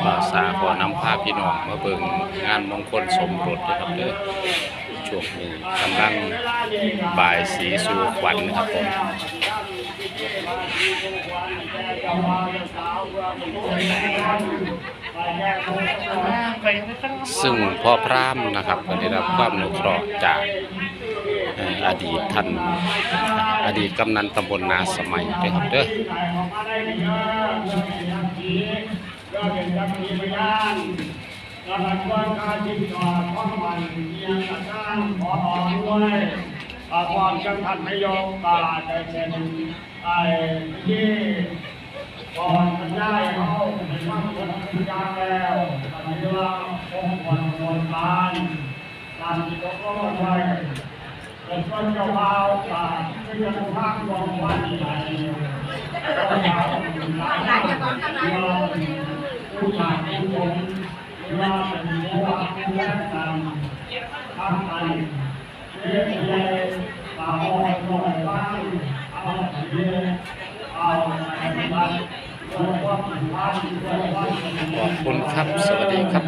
บ่าวสาขอนำภาพพี่น้องมาเบิ่งงานมงคลสมรสนะครับเด้อช่วงนี้กำลังบ่ายสีสู่ขวัญนะครับผมซึ่งพ่อพรามนะครับก็ได้รับความอนุเคราะห์จากอดีตท่านอดีตกำนันตำบลนาสมัยด้วยครับเด้อเราทำว่าการที่จอดข้องมันเอียงกระด้างขอด้วยความจังทันไม่ยอมตาใจเช่นที่ก่อนมันได้เขาเป็นว่าคนพิการแล้วตอนนี้ว่าองค์กรโรงพยาบาลการที่เขาก็มาช่วยเป็นคนเจ้าบ่าวที่จะทำกองวันใหญ่ผู้ชายผู้หญิงเราเป็นผู้ว่าผู้ว่าการทำไปเรียนเรียนต่อไปต่อไปว่าเอาเรียนเอาไปบ้านขอบคุณครับสวัสดีครับ